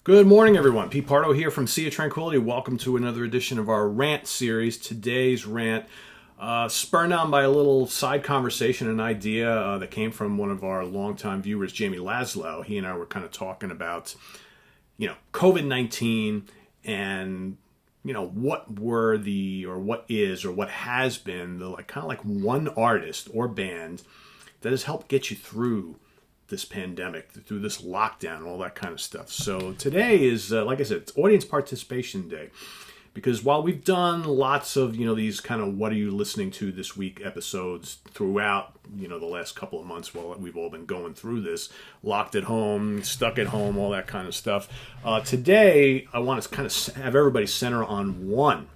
Good morning, everyone. Pete Pardo here from Sea of Tranquility. Welcome to another edition of our RANT series. Today's rant, spurred on by a little side conversation, an idea that came from one of our longtime viewers, Jamie Laszlo. He and I were kind of talking about, COVID-19 and, what were the, or what is, or what has been the kind of one artist or band that has helped get you through this pandemic, through this lockdown, all that kind of stuff. So today is, like I said, it's Audience Participation Day. Because while we've done lots of, these kind of what are you listening to this week episodes throughout, the last couple of months while we've all been going through this, locked at home, stuck at home, all that kind of stuff. Today, I want to kind of have everybody center on one.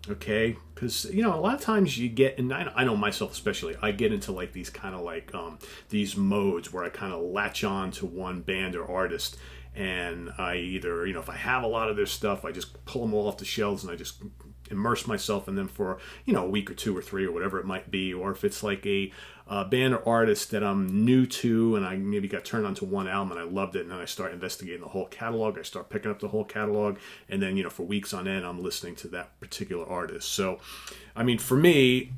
Okay, because a lot of times you get, and I know myself especially, I get into these kind of these modes where I kind of latch on to one band or artist, and I either if I have a lot of their stuff, I just pull them all off the shelves and I just immerse myself in them for a week or two or three or whatever it might be, or if it's like a band or artist that I'm new to and I maybe got turned on to one album and I loved it, and then I start investigating the whole catalog. I start picking up the whole catalog, and then for weeks on end I'm listening to that particular artist. So for me,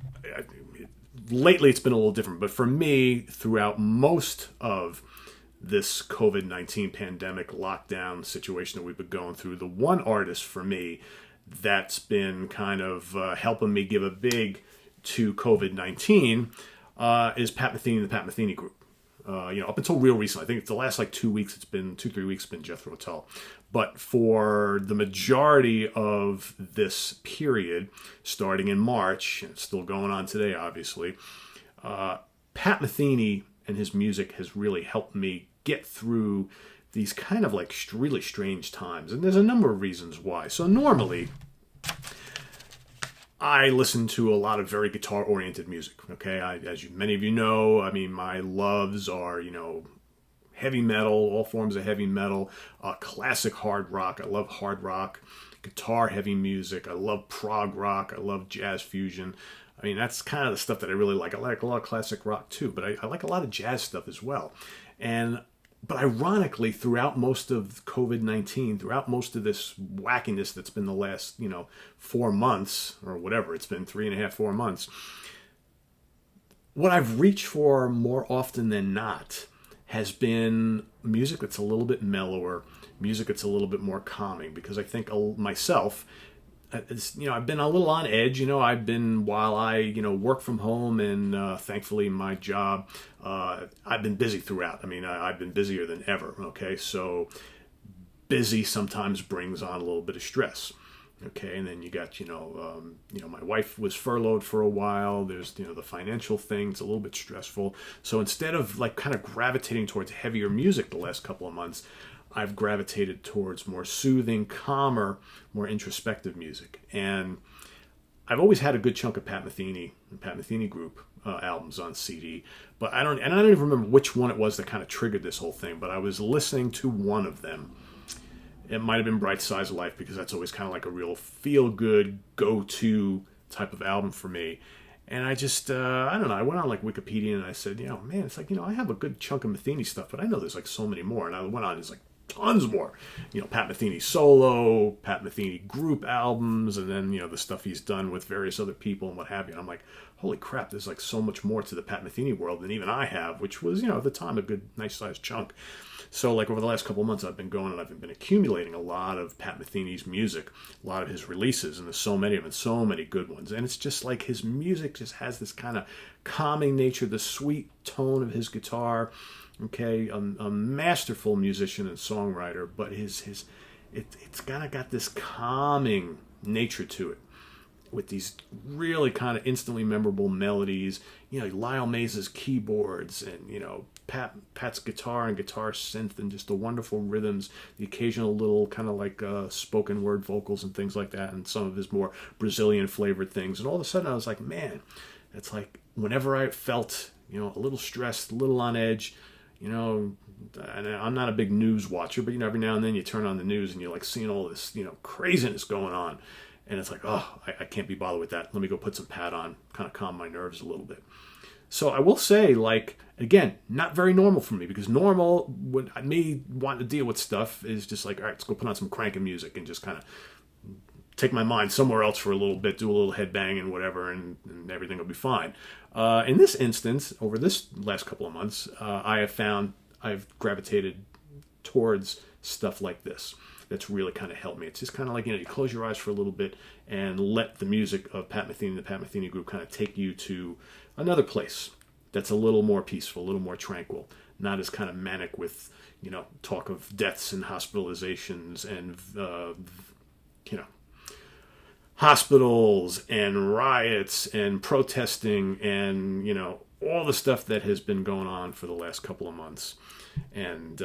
lately it's been a little different, but for me, throughout most of this COVID-19 pandemic lockdown situation that we've been going through, the one artist for me that's been kind of helping me give a big to COVID-19 is Pat Metheny and the Pat Metheny Group. Up until real recently, I think it's the last 2 weeks, it's been 2-3 weeks, it's been Jethro Tull. But for the majority of this period, starting in March, and it's still going on today, obviously, Pat Metheny and his music has really helped me get through these kind of really strange times. And there's a number of reasons why. So normally, I listen to a lot of very guitar-oriented music, okay? As many of you know, my loves are, heavy metal, all forms of heavy metal, classic hard rock. I love hard rock, guitar-heavy music. I love prog rock. I love jazz fusion. That's kind of the stuff that I really like. I like a lot of classic rock too, but I like a lot of jazz stuff as well. But ironically, throughout most of COVID-19, throughout most of this wackiness that's been the last, 4 months, or whatever, it's been 3.5, 4 months, what I've reached for more often than not has been music that's a little bit mellower, music that's a little bit more calming, because I think myself, I've been a little on edge. I've been, while I, work from home, and thankfully my job, I've been busy throughout. I've been busier than ever. Okay, so busy sometimes brings on a little bit of stress. Okay, and then you got, my wife was furloughed for a while. There's, the financial thing. It's a little bit stressful. So instead of kind of gravitating towards heavier music the last couple of months, I've gravitated towards more soothing, calmer, more introspective music. And I've always had a good chunk of Pat Metheny and Pat Metheny Group albums on CD, but I don't even remember which one it was that kind of triggered this whole thing, but I was listening to one of them. It might have been Bright Size of Life, because that's always kind of like a real feel-good, go-to type of album for me. And I just, I don't know, I went on Wikipedia and I said, man, it's I have a good chunk of Metheny stuff, but I know there's so many more. And I went on, there's tons more. Pat Metheny solo, Pat Metheny group albums, and then, the stuff he's done with various other people and what have you. And I'm like, holy crap, there's so much more to the Pat Metheny world than even I have, which was, at the time, a good, nice sized chunk. So over the last couple of months, I've been going and I've been accumulating a lot of Pat Metheny's music, a lot of his releases, and there's so many of them, so many good ones. And it's just his music just has this kind of calming nature, the sweet tone of his guitar. Okay, a masterful musician and songwriter, but it's kind of got this calming nature to it, with these really kind of instantly memorable melodies. Lyle Mays' keyboards, and Pat's guitar and guitar synth, and just the wonderful rhythms, the occasional little kind of spoken word vocals and things like that, and some of his more Brazilian flavored things. And all of a sudden I was like, man, it's whenever I felt a little stressed, a little on edge, and I'm not a big news watcher, but every now and then you turn on the news and you're seeing all this craziness going on, and it's oh, I can't be bothered with that. Let me go put some Pat on, kind of calm my nerves a little bit. So I will say, like, again, not very normal for me, because normal, when I may want to deal with stuff, is just like, all right, let's go put on some cranking music and just kind of take my mind somewhere else for a little bit, do a little headbang and whatever, and everything will be fine. In this instance, over this last couple of months, I have found I've gravitated towards stuff like this. That's really kind of helped me. It's just kind of like, you close your eyes for a little bit and let the music of Pat Metheny, the Pat Metheny Group, kind of take you to another place that's a little more peaceful, a little more tranquil, not as kind of manic with, talk of deaths and hospitalizations and, hospitals and riots and protesting and, all the stuff that has been going on for the last couple of months. And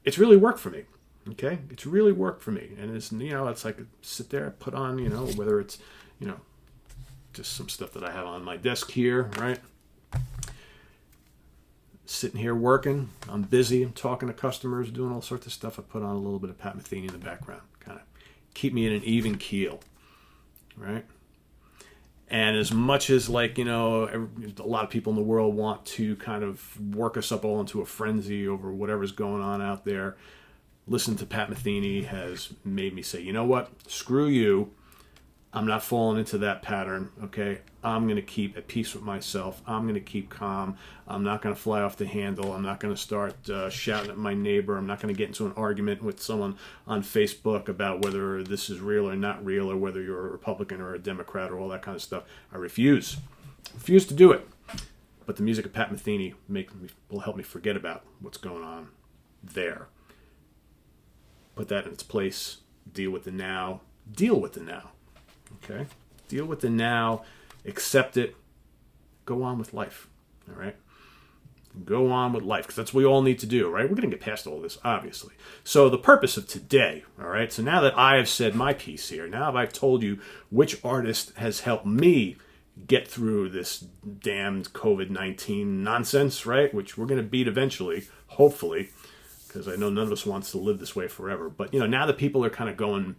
it's really worked for me. Okay? It's really worked for me. And it's, it's like sit there, put on, whether it's, just some stuff that I have on my desk here, right? Sitting here working. I'm busy. I'm talking to customers, doing all sorts of stuff. I put on a little bit of Pat Metheny in the background. Kind of keep me in an even keel. Right? And as much as, like, a lot of people in the world want to kind of work us up all into a frenzy over whatever's going on out there, listening to Pat Metheny has made me say, you know what? Screw you. I'm not falling into that pattern, okay? I'm going to keep at peace with myself. I'm going to keep calm. I'm not going to fly off the handle. I'm not going to start shouting at my neighbor. I'm not going to get into an argument with someone on Facebook about whether this is real or not real, or whether you're a Republican or a Democrat or all that kind of stuff. I refuse. Refuse to do it. But the music of Pat Metheny will help me forget about what's going on there. Put that in its place. Deal with the now. Deal with the now. Okay? Deal with the now. Accept it. Go on with life. All right? Go on with life, because that's what we all need to do, right? We're going to get past all this, obviously. So the purpose of today, all right? So now that I have said my piece here, now that I've told you which artist has helped me get through this damned COVID-19 nonsense, right? Which we're going to beat eventually, hopefully, because I know none of us wants to live this way forever. But, now that people are kind of going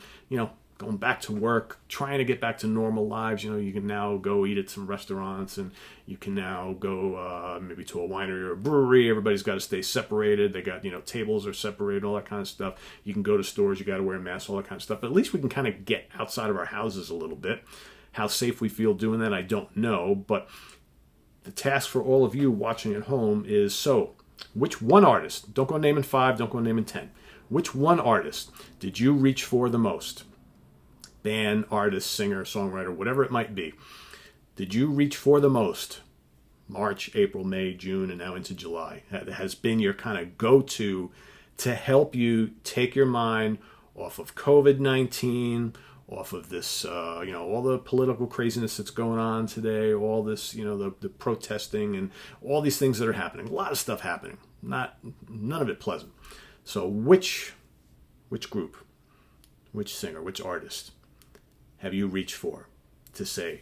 back to work, trying to get back to normal lives. You can now go eat at some restaurants, and you can now go maybe to a winery or a brewery. Everybody's got to stay separated. They got, tables are separated, all that kind of stuff. You can go to stores, you got to wear masks, all that kind of stuff. But at least we can kind of get outside of our houses a little bit. How safe we feel doing that, I don't know. But the task for all of you watching at home is, so which one artist, don't go naming 5, don't go naming 10. Which one artist did you reach for the most? Band, artist, singer, songwriter, whatever it might be. Did you reach for the most? March, April, May, June, and now into July. That has been your kind of go-to to help you take your mind off of COVID-19, off of this, all the political craziness that's going on today, all this, the protesting and all these things that are happening. A lot of stuff happening. None of it pleasant. So which group, which singer, which artist have you reached for to say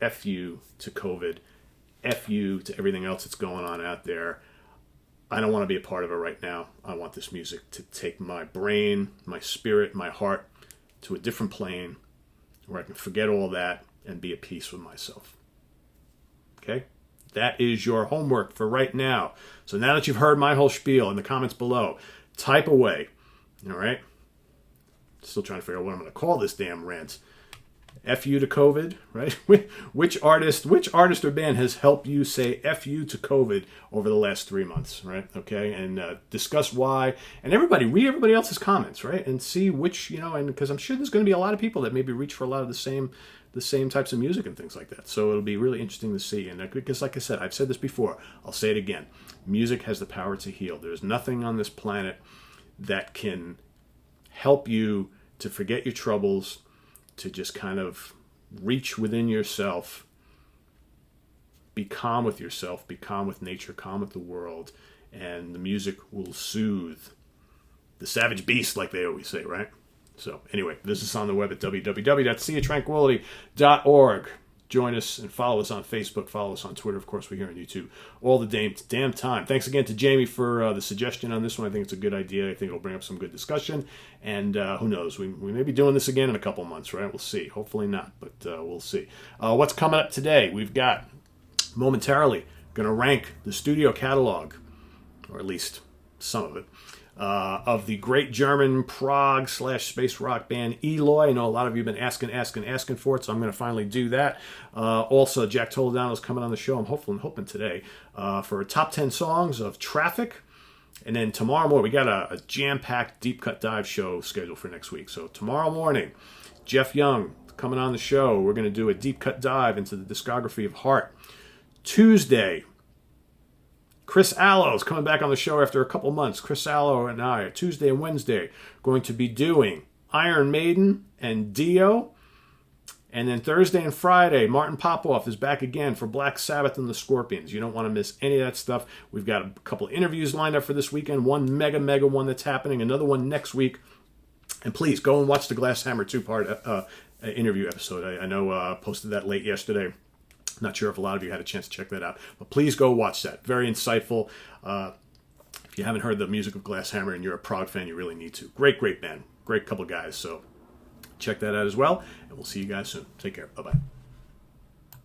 F you to COVID, F you to everything else that's going on out there? I don't want to be a part of it right now. I want this music to take my brain, my spirit, my heart to a different plane where I can forget all that and be at peace with myself. Okay? That is your homework for right now. So now that you've heard my whole spiel in the comments below, type away. All right? Still trying to figure out what I'm going to call this damn rant. F you to COVID, right? Which artist or band has helped you say F you to COVID over the last 3 months, right? Okay, and discuss why. And read everybody else's comments, right? And see which, and because I'm sure there's going to be a lot of people that maybe reach for a lot of the same types of music and things like that. So it'll be really interesting to see. And because, like I said, I've said this before, I'll say it again. Music has the power to heal. There's nothing on this planet that can help you to forget your troubles, to just kind of reach within yourself, be calm with yourself, be calm with nature, calm with the world, and the music will soothe the savage beast, like they always say, right? So anyway, visit us on the web at www.seaoftranquility.org. Join us and follow us on Facebook, follow us on Twitter, of course, we're here on YouTube all the damn time. Thanks again to Jamie for the suggestion on this one. I think it's a good idea. I think it'll bring up some good discussion. And who knows, we may be doing this again in a couple months, right? We'll see. Hopefully not, but we'll see. What's coming up today? We've got momentarily Going to rank the studio catalog, or at least some of it, of the great German prog / space rock band Eloy. I know a lot of you have been asking for it, so I'm going to finally do that. Also, Jack Toledano is coming on the show. I'm hoping today for a top 10 songs of Traffic. And then tomorrow morning, we got a jam-packed deep cut dive show scheduled for next week. So tomorrow morning, Jeff Young coming on the show. We're going to do a deep cut dive into the discography of Heart. Tuesday, Chris Allo is coming back on the show after a couple months. Chris Allo and I, Tuesday and Wednesday, going to be doing Iron Maiden and Dio. And then Thursday and Friday, Martin Popoff is back again for Black Sabbath and the Scorpions. You don't want to miss any of that stuff. We've got a couple of interviews lined up for this weekend. One mega one that's happening. Another one next week. And please go and watch the Glass Hammer 2-part interview episode. I know I posted that late yesterday. Not sure if a lot of you had a chance to check that out. But please go watch that. Very insightful. If you haven't heard the music of Glass Hammer and you're a prog fan, you really need to. Great band. Great couple guys. So check that out as well. And we'll see you guys soon. Take care. Bye-bye.